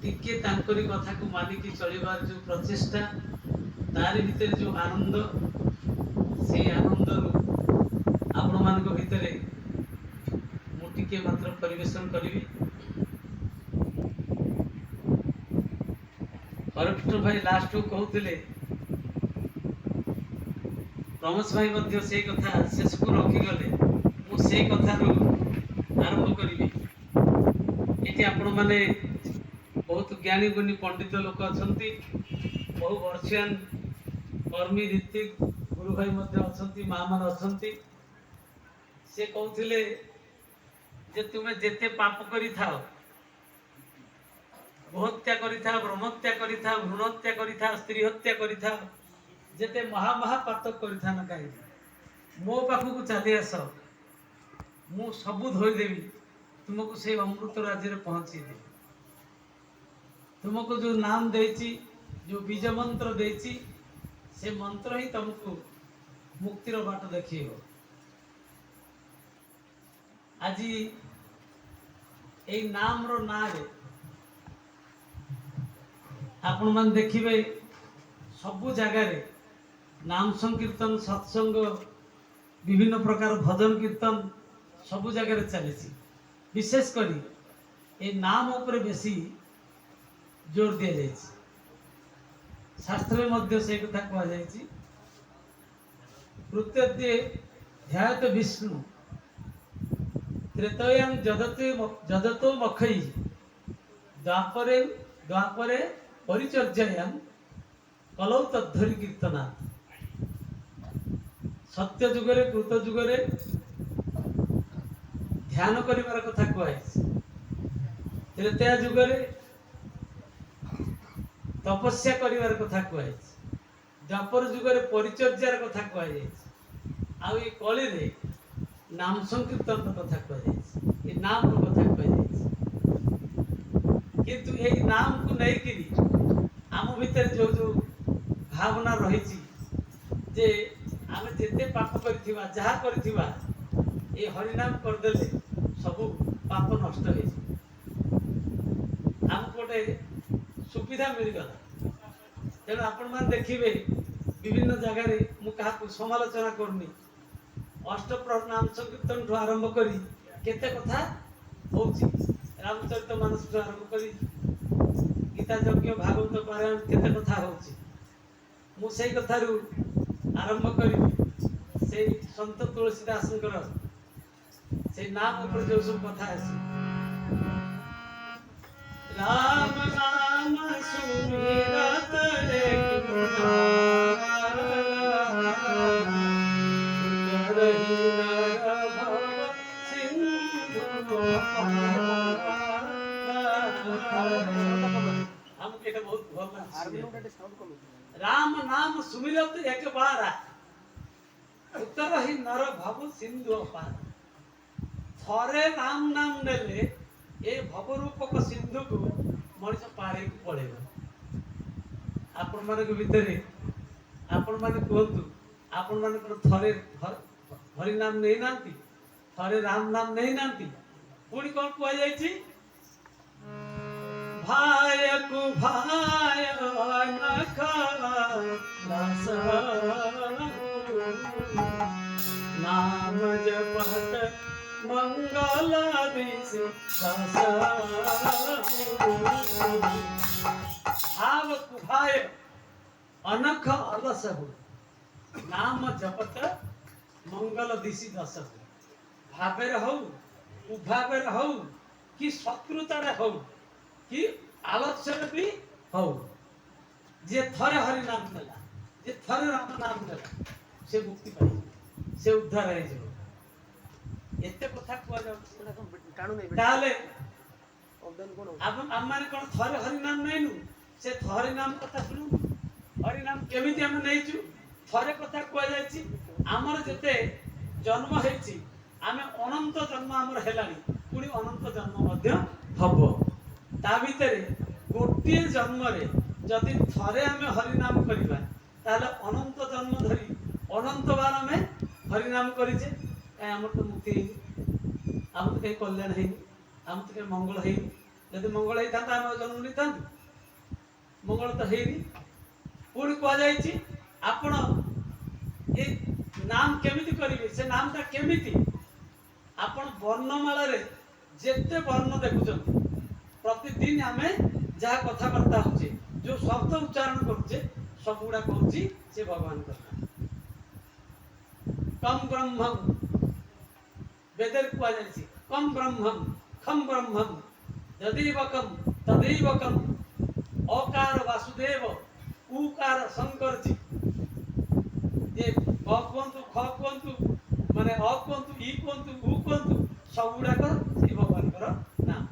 टिके तांकरी कथा को मानिकी चलिबार जो प्रचेष्टा तारी भितर जो आनंद से आनंद आपण मानक भितर मु टिके मात्र परिवेशन करी। हरकृष्ण भाई लास्ट को कहते प्रमोद भाई मध्य से कथा शेष को रखीगले मुझे कथार आरंभ करी। ये आपण मैंने बहुत ज्ञानी गुणी पंडित लोक अच्छा बहु वर्षियान कर्मी ऋतिक गुरु भाई अच्छा माँ मान अच्छा से कहते जे तुम्हें जेते पाप करी था गोहत्या करी था ब्रह्मत्या करी था भ्रूणहत्या करी था स्त्री हत्या करी था जेते महापातक करी था ना कहीं मो पाखक चली आस मु सबू धोईदेवी तुमको से अमृत राज्य में पहुंची देवी तुमको जो नाम देची जो बीज मंत्र देची से मंत्र ही तुमको मुक्तिर बाट देखिए। आज यही नाम रो ना रे आपण मान देखिबे सबु जगार नाम संकीर्तन सत्संग विभिन्न प्रकार भजन कीर्तन सबु जगार चली विशेष करी ए नाम उपरे बेसी जोर दिया जाए। शास्त्र में मध्य से कथा कहा जाए प्रत्येक ध्यात विष्णु त्रेतयां जदतो मखई द्वापरे द्वापरे परिचर्यायां कलौ तद्धरि कीर्तना। सत्य जुगरे कृत जुगरे ध्यान करिवार कथा कहुए त्रेतया जुगरे तपस्या करिवार कथा कहुए द्वापर जुगरे परिचर्यार कथा कहुए आ कली रे नाम संकीर्तन कथा कहुए नाम कथा कहुए किंतु यही नाम को नहीं आम भीतर जो जो भावना रही जे आम जिते पाप करिथिबा जहा करिथिबा ए हरिनाम करदेले सब पाप नष्ट हो आम गोटे सुविधा मिलगला। तेणु आपण मान देखिए विभिन्न जगार मुझे समालोचना करनी अष्टप्रहर नाम संकीर्तन ठू आरंभ करी केते कथा होची रामचरित मानस ठू आरंभ करी गीता यज्ञ भागवत पारायण केते कथा होची मु सेई कथारु आरंभ करी से संत तुलसीदासंकर से नाम ऊपर जो सब कथा है राम नाम सुमिरत रे राम नाम सुमिरत एक बार उत्तर ही नर भव सिंधु अपार थरे राम नाम नेले ए भवरूपक सिंधु को मनीष पारे पड़ेगा। आपण मान भितर आपण मैंने कहतु आपण मान थरे हरि नाम नहीं नांती थरे राम नाम नहीं नांती पुणी कौन कह जाए भाय को भाय नाम जपत मंगल दिशि भाव कुभाय अनख अलस हो नाम जपत मंगल दिशि दस हो भावे हो उभावे हो कि शत्रुतार हो कि आलस्य भी हो जे थरे हरि नाम नेला जे थरे राम नाम नेला से मुक्ति पाई से उद्धार है जो एते कथा कुआ जाउ टाणु नै ताले अवदान कोन अब आमार कोन थरे हरि नाम नैनु से थरे नाम कथा सुनु हरि नाम केमिति हम नैचु थरे कथा कुआ जायछि हमर जते जन्म हेछि आमे अनंत जन्म हमर हेलानी पुणी अनंत जन्म मध्य हबो ता भितरे गोटे जन्म रे जदि थरे आमे हरि नाम करिबा ताले अनंत जन्म धरी अनंत बार आमे हरि नाम करिचे आम तो मुक्ति आम तो कहीं कल्याण है आम तो कहीं मंगल है ଯଦି ମଙ୍ଗଳ ହେଇଥାନ୍ତା ଆମେ ଜନ୍ମ ନେଇଥାନ୍ତୁ? ମଙ୍ଗଳ ତ ହେଇନି। ପୁଣି କୁହାଯାଇଛି ଆପଣ ଏ ନାମ କେମିତି କରିବେ? ସେ ନାମଟା କେମିତି? ଆପଣ ବର୍ଣ୍ଣମାଳାରେ ଯେତେ ବର୍ଣ୍ଣ ଦେଖୁଛନ୍ତି, ପ୍ରତିଦିନ ଆମେ ଯାହା କଥାବାର୍ତ୍ତା ହଉଛେ, ଯୋଉ ଶବ୍ଦ ଉଚ୍ଚାରଣ କରୁଛେ, ସବୁଗୁଡା କହୁଛି ସେ ଭଗବାନଙ୍କ ନାମ। କମ୍ ବ୍ରହ୍ମଂ, ବେଦରେ କୁହାଯାଇଛି କମ୍ ବ୍ରହ୍ମଂ ଖମ୍ ବ୍ରହ୍ମଂ ଯଦୈବକମ୍ ତଦୈବକମ୍, ଅକାର ବାସୁଦେବ ଉକାର ଶଙ୍କରଜୀ। ଯେ କ କୁହନ୍ତୁ, ଖ କୁହନ୍ତୁ, ମାନେ ଅ କୁହନ୍ତୁ, ଇ କୁହନ୍ତୁ, ଉ କୁହନ୍ତୁ, ସବୁଗୁଡାକ ଶ୍ରୀ ଭଗବାନଙ୍କର ନାମ।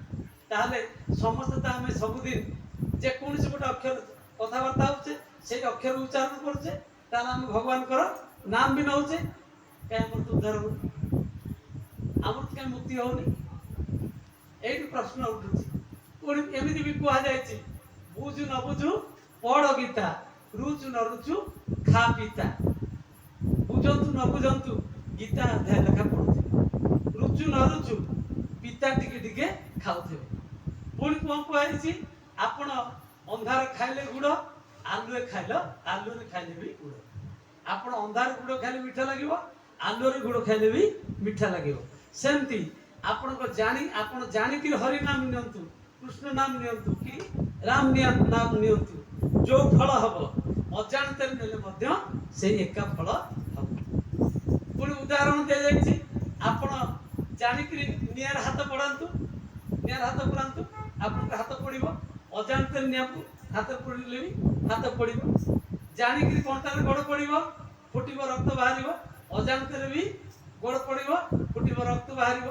ତାହେଲେ ସମସ୍ତେ ତ ଆମେ ସବୁଦିନ ଯେକୌଣସି ଗୋଟେ ଅକ୍ଷର କଥାବାର୍ତ୍ତା ହଉଛେ, ସେଇ ଅକ୍ଷର ଉଚ୍ଚାରଣ କରୁଛେ, ତାହେଲେ ଆମେ ଭଗବାନଙ୍କର ନାମ ବି ନଉଛେ। କାହିଁ ଆମର ତ ଉଦ୍ଧାର ହଉନି? ଆମର ତ କାହିଁ ମୁକ୍ତି ହଉନି? ଏଇଠି ପ୍ରଶ୍ନ ଉଠୁଛି। ପୁଣି ଏମିତି ବି କୁହାଯାଇଛି, ବୁଝୁ ନ ବୁଝୁ ପଢ ଗୀତା, ରୁଚୁ ନ ରୁଚୁ ଖା ପିତା। ବୁଝନ୍ତୁ ନ ବୁଝନ୍ତୁ ଗୀତା ଅଧ୍ୟାୟ ଲେଖା ପଢୁଥିବେ, ରୁଚୁ ନ ରୁଚୁ ପିତା ଟିକେ ଟିକେ ଖାଉଥିବେ। ପୁଣି କଣ କୁହାଯାଇଛି? ଆପଣ ଅନ୍ଧାର ଖାଇଲେ ଗୁଡ଼, ଆଲୁଏ ଆଲୁଅରେ ଖାଇଲେ ବି ଗୁଡ଼। ଆପଣ ଅନ୍ଧାର ଗୁଡ଼ ଖାଇଲେ ମିଠା ଲାଗିବ, ଆଲୁଅରେ ଗୁଡ଼ ଖାଇଲେ ବି ମିଠା ଲାଗିବ। ସେମିତି ଆପଣ ଜାଣିକିରି ହରି ନାମ ନିଅନ୍ତୁ, କୃଷ୍ଣ ନାମ ନିଅନ୍ତୁ, କି ରାମ ନାମ ନିଅନ୍ତୁ, ଯୋଉ ଫଳ ହବ, ଅଜାଣତରେ ନେଲେ ମଧ୍ୟ ସେଇ ଏକା ଫଳ ହବ। ପୁଣି ଉଦାହରଣ ଦିଆଯାଇଛି, ଆପଣ ଜାଣିକିରି ନିଆଁରେ ହାତ ପଡାନ୍ତୁ, ନିଆଁରେ ହାତ ପୁରାନ୍ତୁ, ଆପଣଙ୍କ ହାତ ପୋଡିବ। ଅଜାଣତରେ ନିଆଁକୁ ହାତ ପୋଡିଲେ ବି ହାତ ପୋଡିବ। ଜାଣିକିରି କଣ୍ଟାରେ ଗୋଡ ପଡିବ, ଫୁଟିବ, ରକ୍ତ ବାହାରିବ। ଅଜାଣତରେ ବି ଗୋଡ ପଡିବ, ଫୁଟିବ, ରକ୍ତ ବାହାରିବ।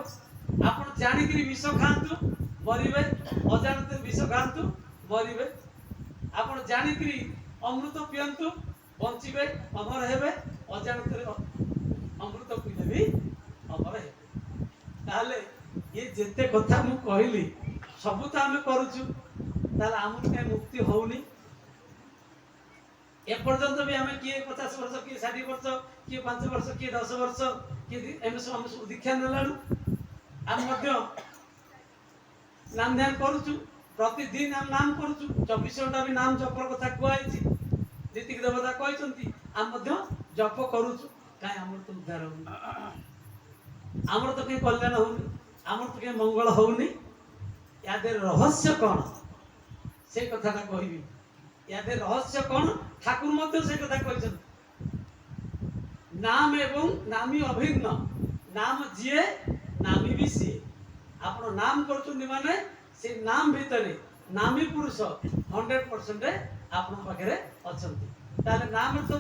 ଆପଣ ଜାଣିକିରି ବିଷ ଖାଆନ୍ତୁ, ମରିବେ। ଅଜାଣତରେ ବିଷ ଖାଆନ୍ତୁ, ମରିବେ। ଆପଣ ଜାଣିକିରି ଅମୃତ ପିଅନ୍ତୁ, ବଞ୍ଚିବେ, ଅମର ହେବେ। ଅଜାଣତରେ ଅମୃତ ପିଇଲେ ବି ଅମର ହେବେ। ତାହେଲେ ये ଯେତେ କଥା ମୁଁ କହିଲି ସବୁ ତ ଆମେ କରୁଛୁ, ତାହେଲେ ଆମକୁ କାହିଁ ମୁକ୍ତି ହଉନି? ଏପର୍ଯ୍ୟନ୍ତ ବି ଆମେ କିଏ 50 ବର୍ଷ, କିଏ 60 ବର୍ଷ, କିଏ 5 ବର୍ଷ, କିଏ 10 ବର୍ଷ, କିଏ ଆମେ ସବୁ ଦୀକ୍ଷା ନେଲାଳୁ ଆମେ ମଧ୍ୟ ନାମ ଧ୍ୟାନ କରୁଛୁ। ପ୍ରତିଦିନ ଆମେ ନାମ କରୁଛୁ, 24 ଘଣ୍ଟା ବି ନାମ ଜପର କଥା କୁହାଯାଇଛି, ଯେତିକି ଦେବତା କହିଛନ୍ତି ଆମେ ମଧ୍ୟ ଜପ କରୁଛୁ। କାହିଁ ଆମର ତ ଉଦ୍ଧାର ହଉନି? ଆମର ତ କେହି କଲ୍ୟାଣ ହଉନି, ଆମର ତ କେହି ମଙ୍ଗଳ ହଉନି। ୟା ଦେହରେ ରହସ୍ୟ କଣ? ସେ କଥାଟା କହିବି। ୟା ଦେହରେ ରହସ୍ୟ କଣ? ଠାକୁର ମଧ୍ୟ ସେ କଥା କହିଛନ୍ତି, ନାମ ଏବଂ ନାମୀ ଅଭିନ୍ନ। ନାମ ଯିଏ, ନାମୀ ବି ସିଏ। ଆପଣ ନାମ କରୁଛନ୍ତି ମାନେ ସେ ନାମ ଭିତରେ ନାମୀ ପୁରୁଷ 100% ଆପଣଙ୍କ ପାଖରେ ଅଛନ୍ତି। ତାହେଲେ ନାମରେ ତ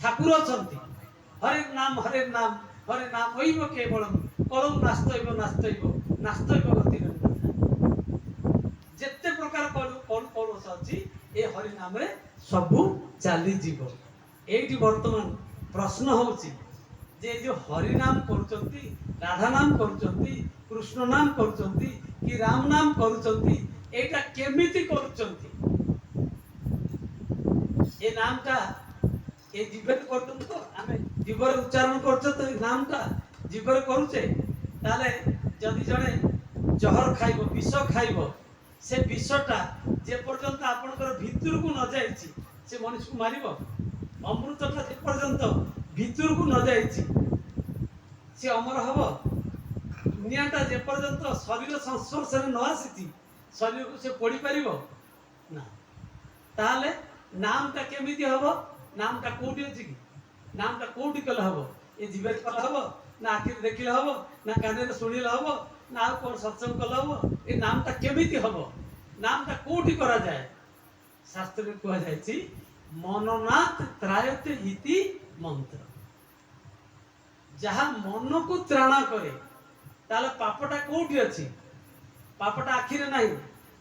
ଠାକୁର ଅଛନ୍ତି। ହରେ ନାମ ঐବ କେବଳମ୍ କଳଉ ନାସ୍ତୈବ ଗତି। ଯେତେ ପ୍ରକାର କଳୁଷ ଅଛି ଏ ହରି ନାମରେ ସବୁ ଚାଲିଯିବ। ଏଇଠି ବର୍ତ୍ତମାନ ପ୍ରଶ୍ନ ହଉଛି ଯେ ଯୋଉ ହରି ନାମ କରୁଛନ୍ତି, ରାଧା ନାମ କରୁଛନ୍ତି, କୃଷ୍ଣ ନାମ କରୁଛନ୍ତି, କି ରାମ ନାମ କରୁଛନ୍ତି, ଏଇଟା କେମିତି କରୁଛନ୍ତି? ଏ ନାମଟା ଏ ଜିଭରେ କରୁଛନ୍ତି ତ? ଆମେ ଜିଭରେ ଉଚ୍ଚାରଣ କରୁଛେ ତ? ଏ ନାମଟା ଜିଭରେ କରୁଛେ? ତାହେଲେ ଯଦି ଜଣେ ଜହର ଖାଇବ, ବିଷ ଖାଇବ, ସେ ବିଷଟା ଯେ ପର୍ଯ୍ୟନ୍ତ ଆପଣଙ୍କର ଭିତରକୁ ନ ଯାଇଛି ସେ ମଣିଷକୁ ମାରିବ। ଅମୃତଟା ଯେ ପର୍ଯ୍ୟନ୍ତ ଭିତରକୁ ନ ଯାଇଛି ସେ ଅମର ହବ। ନିଆଁଟା ଯେ ପର୍ଯ୍ୟନ୍ତ ଶରୀର ସଂସ୍ପର୍ଶରେ ନ ଆସିଛି ଶରୀରକୁ ସେ ପୋଡ଼ି ପାରିବ ନା। ତାହେଲେ ନାମଟା କେମିତି ହବ? ନାମଟା କୋଉଠି ଅଛି କି? ନାମଟା କୋଉଠି କଲେ ହବ? ଏ ଜିଭରେ କଲେ ହବ ନା ଆଖିରେ ଦେଖିଲେ ହବ ନା କାନରେ ଶୁଣିଲେ ହବ ନା ଆଉ କଣ ସତ୍ସଙ୍ଗ କଲେ ହବ? ଏ ନାମଟା କେମିତି ହବ? ନାମଟା କୋଉଠି କରାଯାଏ? ଶାସ୍ତ୍ରରେ କୁହାଯାଇଛି ମନନାଥ ତ୍ରାୟତେ ଇତି ମନ୍ତ୍ର। ଯାହା ମନକୁ ତ୍ରାଣ କରେ। ତାହେଲେ ପାପଟା କୋଉଠି ଅଛି? ପାପଟା ଆଖିରେ ନାହିଁ,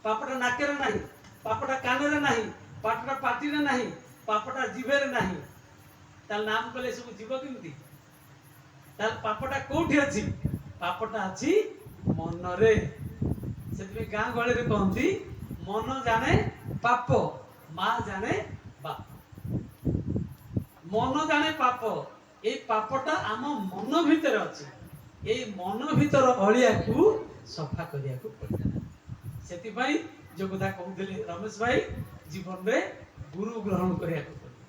ପାପଟା ନାକରେ ନାହିଁ, ପାପଟା କାନରେ ନାହିଁ, ପାପଟା ପାଟିରେ ନାହିଁ, ପାପଟା ଜିଭରେ ନାହିଁ। ତାହେଲେ ନାମ କଲେ ସବୁ ଯିବ କେମିତି? ତାହେଲେ ପାପଟା କୋଉଠି ଅଛି? ପାପଟା ଅଛି ମନରେ। ସେଥିପାଇଁ ଗାଁ ଗହଳିରେ କହନ୍ତି ମନ ଜାଣେ ପାପ, ମା ଜାଣେ ବାପ। ମନ ଜାଣେ ପାପ। এই ପାପଟା ଆମ ମନ ଭିତରେ ଅଛି। এই ମନ ଭିତର ଅଳିଆକୁ ସଫା କରିବାକୁ ପଡିବ। ସେଥିପାଇଁ ଯୋଉ କଥା କହୁଥିଲେ ରମେଶ ଭାଇ ଜୀବନରେ ଗୁରୁ ଗ୍ରହଣ କରିବାକୁ ପଡ଼ିବ।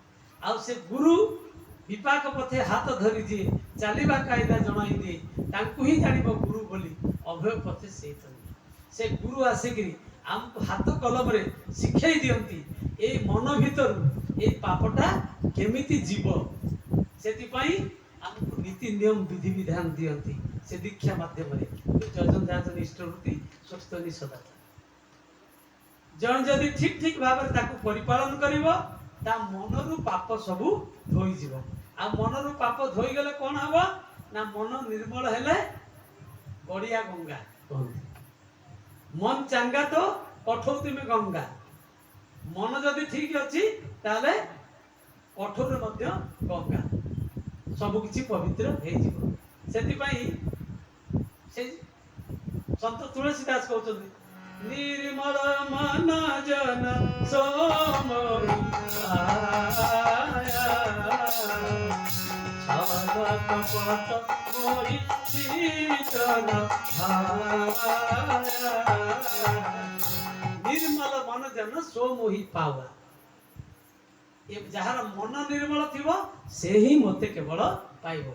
ଆଉ ସେ ଗୁରୁ ବିପାକ ପଥେ ହାତ ଧରି ଦିଏ, ଚାଲିବା କାଇଦା ଜଣାଇ ଦିଏ, ତାଙ୍କୁ ହିଁ ଜାଣିବ ଗୁରୁ ବୋଲି, ଅଭୟ ପଥେ ସେ ଚାଲିବ। ସେ ଗୁରୁ ଆସିକିରି ଆମକୁ ହାତ କଲମରେ ଶିଖେଇ ଦିଅନ୍ତି ଏଇ ମନ ଭିତରୁ ଏଇ ପାପଟା କେମିତି ଯିବ। ସେଥିପାଇଁ ଆମକୁ ନୀତି ନିୟମ ବିଧି ବିଧାନ ଦିଅନ୍ତି ସେ ଦୀକ୍ଷା ମାଧ୍ୟମରେ। ଯଜନ ଯାଜନ ଇଷ୍ଟବୃତ୍ତି ସ୍ୱସ୍ତନି ସଦାଚାର। ଜଣେ ଯଦି ଠିକ ଠିକ ଭାବରେ ତାକୁ ପରିପାଳନ କରିବ ତା ମନରୁ ପାପ ସବୁ ଧୋଇଯିବ। ଆଉ ମନରୁ ପାପ ଧୋଇଗଲେ କଣ ହବ ନା ମନ ନିର୍ମଳ ହେଲେ ଗଡ଼ିଆ ଗଙ୍ଗା କହନ୍ତି। ମନ ଚାଙ୍ଗା ତ କଠୋର ତୁମେ ଗଙ୍ଗା। ମନ ଯଦି ଠିକ ଅଛି ତାହେଲେ କଠୋର ମଧ୍ୟ ଗଙ୍ଗା, ସବୁ କିଛି ପବିତ୍ର ହେଇଯିବ। ସେଥିପାଇଁ ସେ ସନ୍ତ ତୁଳସୀ ଦାସ କହୁଛନ୍ତି ନିର୍ମଳ ମନ ଜନ ସୋମରି କପଟ ମୋହି ଶୀତଳ ନିର୍ମଳ ମନ ଜନ ସୋମୋହି ପାୱା। ଯାହାର ମନ ନିର୍ମଳ ଥିବ ସେ ହିଁ ମତେ କେବଳ ପାଇବ।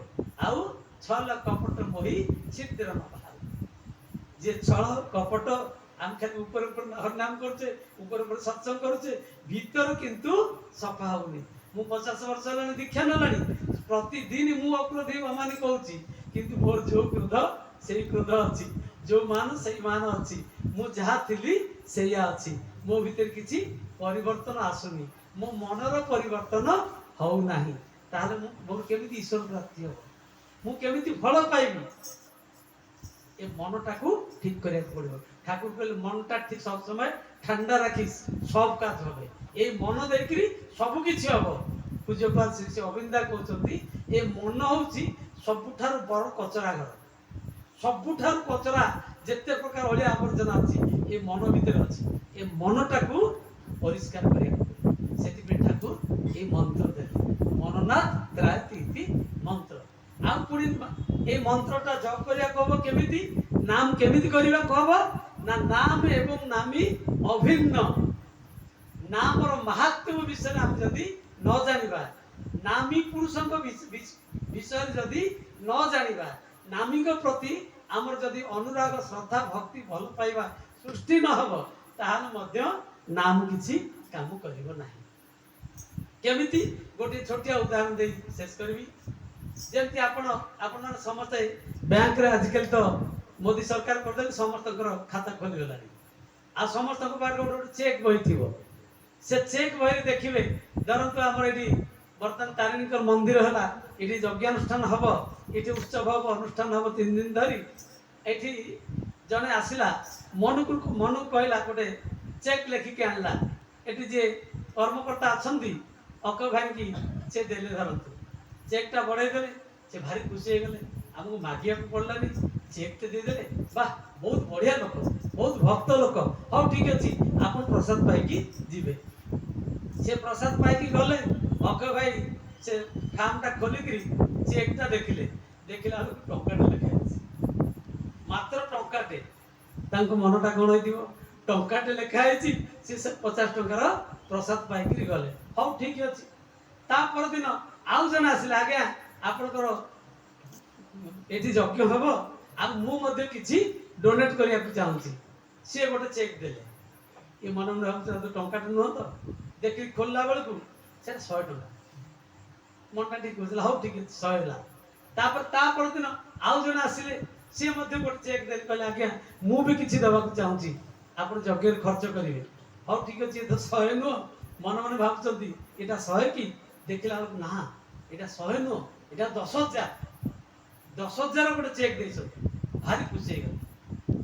ଆଉ ଛଳ କପଟ ମୋହି ଛିଦ୍ର ନ ବାହାରୁ। ଯେ ଛଳ କପଟ ଆମେ ଖାଲି ଉପରେ ଉପରେ ହରିନାମ କରୁଛେ, ଉପରେ ଉପରେ ସତ୍ସଙ୍ଗ କରୁଛେ, ଭିତର କିନ୍ତୁ ସଫା ହଉନି। ମୁଁ 50 ବର୍ଷ ହେଲାଣି ଦୀକ୍ଷା ନେଲାଣି, ପ୍ରତିଦିନ ମୁଁ ଅକ୍ରୋଧୀ ଅମାନି କହୁଛି, କିନ୍ତୁ ମୋର ଯୋଉ କ୍ରୋଧ ସେଇ କ୍ରୋଧ ଅଛି, ଯୋଉ ମାନ ସେଇ ମାନ ଅଛି, ମୁଁ ଯାହା ଥିଲି ସେଇଆ ଅଛି। ମୋ ଭିତରେ କିଛି ପରିବର୍ତ୍ତନ ଆସୁନି, ମୋ ମନର ପରିବର୍ତ୍ତନ ହଉନାହିଁ। ତାହେଲେ ମୋର କେମିତି ଈଶ୍ୱର ପ୍ରାପ୍ତି ହବ, ମୁଁ କେମିତି ଫଳ ପାଇବି? ଏ ମନଟାକୁ ঠিক କରିବାକୁ পড়বে। ঠাকুর কইলে মনটা ঠিক সব সময় ঠান্ডা রাখিস সব কাজ হবে। এই মন দেখি সবু কিছু হব। পূজ্যপাল শ্রী শ্রী অবিন্দা কହୁଛନ୍ତି ଏ ମନ ହଉଛି ସବୁଠାରୁ ବଡ଼ କଚରା ଘର। ସବୁଠାରୁ କଚରା ଯେତେ ପ୍ରକାର ଅଳିଆ ଆବର୍ଜନା ଅଛି ଏ ମନ ଭିତରେ ଅଛି। ଏ ମନଟାକୁ ପରିଷ୍କାର କରିବାକୁ ପଡ଼ିବ। ସେଥିପାଇଁ ଠାକୁର এই ମନ୍ତ୍ର ଦେଲେ ମନନାଥ ତ୍ରାୟତି ଇତି ମନ୍ତ୍ର। ଆଉ ପୁଣି এই ମନ୍ତ୍ରଟା ଜପ କରିବାକୁ ହବ କେମିତି? ନାମ କେମିତି କରିବାକୁ ହବ ନା ନାମ ଏବଂ ନାମୀ ଅଭିନ୍ନ। ନାମର ମାହାତ୍ମ୍ୟ ବିଷୟରେ ଆମେ ଯଦି ନ ଜାଣିବା, ନାମୀ ପୁରୁଷଙ୍କ ବିଷୟରେ ଯଦି ନ ଜାଣିବା, ନାମୀଙ୍କ ପ୍ରତି ଆମର ଯଦି ଅନୁରାଗ ଶ୍ରଦ୍ଧା ଭକ୍ତି ଭଲ ପାଇବା ସୃଷ୍ଟି ନ ହେବ ତାହେଲେ ମଧ୍ୟ ନାମ କିଛି କାମ କରିବ ନାହିଁ। କେମିତି? ଗୋଟିଏ ଛୋଟିଆ ଉଦାହରଣ ଦେଇ ଶେଷ କରିବି। ଯେମିତି ଆପଣମାନେ ସମସ୍ତେ ବ୍ୟାଙ୍କରେ ଆଜିକାଲି ତ ମୋଦି ସରକାର କରିଦେଲେ ସମସ୍ତଙ୍କର ଖାତା ଖୋଲିଗଲାଣି। ଆଉ ସମସ୍ତଙ୍କ ପାଖରେ ଗୋଟେ ଗୋଟେ ଚେକ୍ ବହି ଥିବ। ସେ ଚେକ୍ ବହିରେ ଦେଖିବେ, ଧରନ୍ତୁ ଆମର ଏଠି ବର୍ତ୍ତମାନ ତାରିଣୀଙ୍କର ମନ୍ଦିର ହେଲା, ଏଠି ଯଜ୍ଞାନୁଷ୍ଠାନ ହବ, ଏଠି ଉତ୍ସବ ହବ, ଅନୁଷ୍ଠାନ ହବ 3 ଦିନ ଧରି। ଏଠି ଜଣେ ଆସିଲା, ମନକୁ କହିଲା ଗୋଟେ ଚେକ୍ ଲେଖିକି ଆଣିଲା। ଏଠି ଯିଏ କର୍ମକର୍ତ୍ତା ଅଛନ୍ତି ଅକ ଭାଇକି ସେ ଦେଲେ, ଧରନ୍ତୁ ଚେକ୍ଟା ବଢ଼େଇ ଦେଲେ, ସେ ଭାରି ଖୁସି ହେଇଗଲେ, ଆମକୁ ମାଗିବାକୁ ପଡ଼ିଲାନି, ଚେକ୍ଟେ ଦେଇଦେଲେ। ବାহ, ବହୁତ ବଢ଼ିଆ ଲୋକ, ବହୁତ ଭକ୍ତ ଲୋକ, ହଉ ଠିକ୍ ଅଛି ଆପଣ ପ୍ରସାଦ ପାଇକି ଯିବେ। ସେ ପ୍ରସାଦ ପାଇକି ଗଲେ, ଅକ୍ଷୟ ଭାଇ ସେ ଖାମଟା ଖୋଲିକିରି ଚେକ୍ଟା ଦେଖିଲେ, ଦେଖିଲା ବେଳକୁ ଟଙ୍କାଟେ ଲେଖା ହେଇଛି, ମାତ୍ର ଟଙ୍କାଟେ। ତାଙ୍କ ମନଟା କ'ଣ ହେଇଥିବ? ଟଙ୍କାଟେ ଲେଖା ହେଇଛି, ସେ 50 ଟଙ୍କାର ପ୍ରସାଦ ପାଇକିରି ଗଲେ। ହଉ ଠିକ୍ ଅଛି। ତା ପରଦିନ ଆଉ ଜଣେ ଆସିଲେ, ଆଜ୍ଞା ଆପଣଙ୍କର ଏଠି ଯଜ୍ଞ ହବ, ଆଉ ମୁଁ ମଧ୍ୟ କିଛି ଡୋନେଟ୍ କରିବାକୁ ଚାହୁଁଛି। ସିଏ ଗୋଟେ ଚେକ୍ ଦେଲେ। ଏ ମନେ ମନେ ଭାବୁଛନ୍ତି ଟଙ୍କାଟେ ନୁହଁ ତ, ଦେଖିକି ଖୋଲିଲା ବେଳକୁ ସେଟା 100 ଟଙ୍କା। ମନଟା ଠିକ୍ ବୁଝିଲା, ହଉ ଠିକ୍ ଅଛି 100 ହେଲା। ତାପରେ ତା ପରଦିନ ଆଉ ଜଣେ ଆସିଲେ, ସିଏ ମଧ୍ୟ ଗୋଟେ ଚେକ୍ ଦେଲେ, କହିଲେ ଆଜ୍ଞା ମୁଁ ବି କିଛି ଦେବାକୁ ଚାହୁଁଛି, ଆପଣ ଯଜ୍ଞରେ ଖର୍ଚ୍ଚ କରିବେ। ହଉ ଠିକ୍ ଅଛି, ଏ ତ 100 ନୁହଁ। ମନେ ମନେ ଭାବୁଛନ୍ତି ଏଇଟା 100 କି? ଦେଖିଲା ବେଳକୁ ନା, ଏଇଟା 100 ନୁହଁ, ଏଇଟା 10,000। 10,000 ଗୋଟେ ଚେକ୍ ଦେଇଛନ୍ତି। ଭାରି ଖୁସି ହେଇଗଲେ।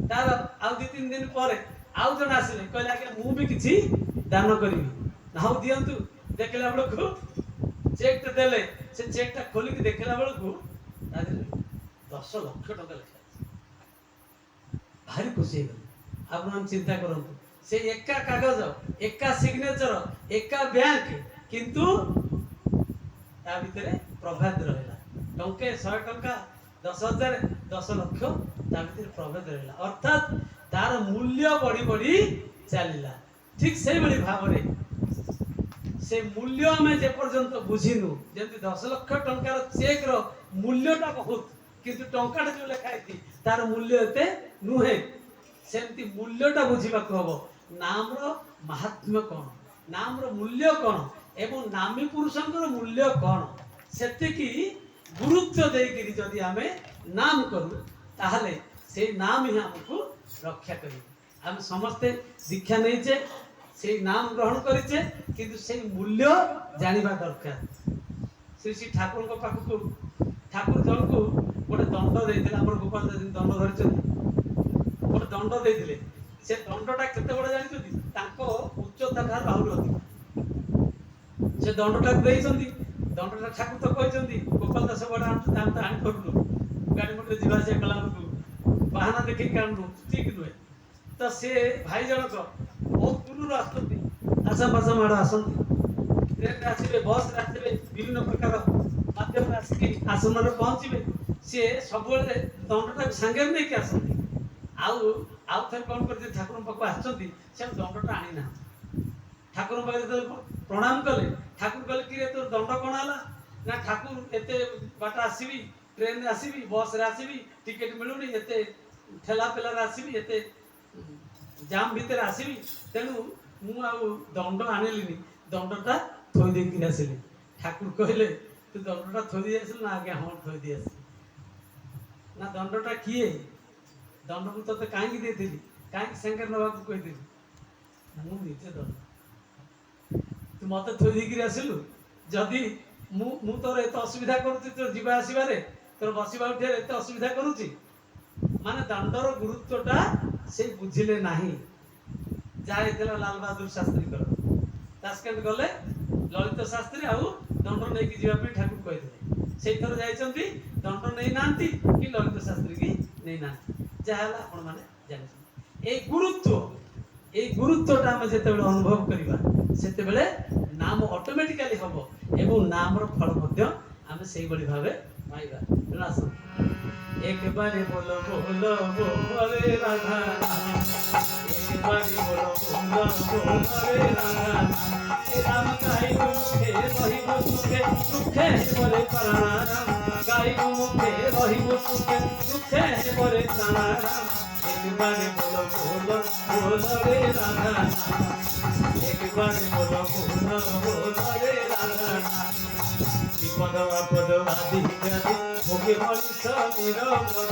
ତାର ଆଉ 2-3 ଦିନ ପରେ ଆଉ ଜଣେ ଆସିଲେ, କହିଲେ ଆଜ୍ଞା ମୁଁ ବି କିଛି ଦାନ କରିବି। ହଉ ଦିଅନ୍ତୁ। ଦେଖିଲା ବେଳକୁ ଚେକ୍ଟା ଦେଲେ, ସେ ଚେକ୍ଟା ଖୋଲିକି ଦେଖିଲା ବେଳକୁ ତା ଦେହରେ 10 ଲକ୍ଷ ଟଙ୍କା ଲେଖା ଅଛି। ଭାରି ଖୁସି ହେଇଗଲେ। ଆପଣମାନେ ଚିନ୍ତା କରନ୍ତୁ, ସେ ଏକା କାଗଜ, ଏକା ସିଗ୍ନେଚର, ଏକା ବ୍ୟାଙ୍କ, କିନ୍ତୁ ତା ଭିତରେ ପ୍ରଭେଦ ରହିଲା। ଟଙ୍କେ 100 ଟଙ୍କା, 10,000, 10 ଲକ୍ଷ ତା ଭିତରେ ପ୍ରଭେଦ ରହିଲା। ଅର୍ଥାତ୍ तार मूल्य बढ़ी बढ़ी चलला ठीक से बड़ी भावरे से मूल्य आम जे पर्यंत बुझीनु जमी 10 लाख टंकार चेक रो मूल्यटा बहुत किंतु टंकाटा जो लिखाई तार मूल्य एते नुहे सेमती मूल्यटा बुझीबाक हबो नाम रो महात्म्य कोन नाम रो मूल्य कोन एवं नामी पुरुषंकर मूल्य कोन सेतिकी गुरुत्व देकिरी जदि आमे नाम करू ताहले से नाम ही हमको रक्षा करी आम समस्ते दीक्षा नहींचे से नाम ग्रहण करिचे किंतु से मूल्य जानिबा दरकार श्री श्री ठाकुर को पाखु ठाकुर जन को गोटे दंड देइथिले हमर गोपाल दादी दंड धरिचंती गोटे दंड देइथिले से दंडटा केते बड़ जानिचंती ताको उच्चता ठार आहुर अधिक से दंडटा देइचंती दंडटा ठाकुर तो कहचंती गोपाल दास बड़ आंत तांत आन करनु गाड़ी मोटर जीवा से कला बाहाना देखि कानु ठीक नुहे तो से भाई जनक बहुत दूर आसती आसाम आसाम आड़ आसती ट्रेन आसवे बस आसवे विभिन्न प्रकार माध्यम आसिक आसन में पहुँचे सी सब दंडटा सांगे नहीं कि आसती आउ थे कौन कर ठाकुर पाक आसती से दंडटा आनी ना ठाकुर पाक प्रणाम कले ठाकुर कहले कि तोर दंड कौन है ना ठाकुर एत बाट आसबि ट्रेन आसबि बस आसबि टिकेट मिलूनी एत ठेला पेला आसबि एत जाम भीतर आसबि तेणु मु दंड आनिलिनी दंडटा थोई देकी आसिली ठाकुर कहले तू दंडटा थोई दे आसिल ना आगे हाँ थोई दे आसिल ना दंडटा किए दंड को तते काहे देथिली काहे संगे नवा को कहिथिली मु निजे दंड तू मते थोई देकी आसिलु जदी मु तोर एत असुविधा करूची तोर जीवा आसीबारे तोर बसिबा उठे एत असुविधा करूची माने दंडर गुरुत्वटा से बुझिले नाही जाय देला लाल बहादुर शास्त्री कर तास्केंड गले ललित शास्त्री आउ दंड नै कि जीवा पे ठाकुर कहि देले से थर जायचंती दंड नै नांती कि ललित शास्त्री की नै नांती जाहला आपण माने जानि ए गुरुत्वटा हम जेते बेले अनुभव करिबा सेते बेले नाम ऑटोमेटिकली हबो एवं नाम रो फल मध्य हम सेही बडी भाबे पाइबा सुनास एक बारी बोलो बोलो बोले राधा एक बारी बोलो बोलो बोले राधा राम गाई मुखे रहिबो सुखे सुखे बोले प्राणाराम गाई मुखे रहिबो सुखे सुखे बोले प्राणाराम एक बारी बोलो बोलो बोलो रे राधा एक बारी बोलो बोलो बोलो रे राधा विपद आपद आदि इत्यादि भोगे मनीष निरवधि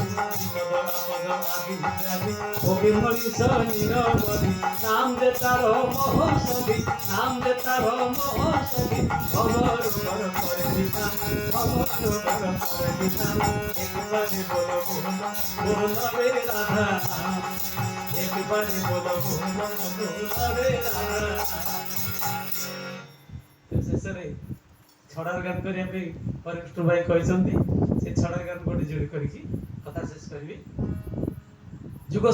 विपद आपद आदि इत्यादि भोगे मनीष निरवधि नाम दे तारो महौषधि नाम दे तारो महौषधि भवर पर परिता भवर पर परिता एक बारी बोलो बोलो रे राधा एक बारी बोलो बोलो रे राधा शेषरे छड़ार गान करिया पे परिष्ठ भाई कहते से छड़ार गान गोटे जोड़ी करके कथा शेष करी जुग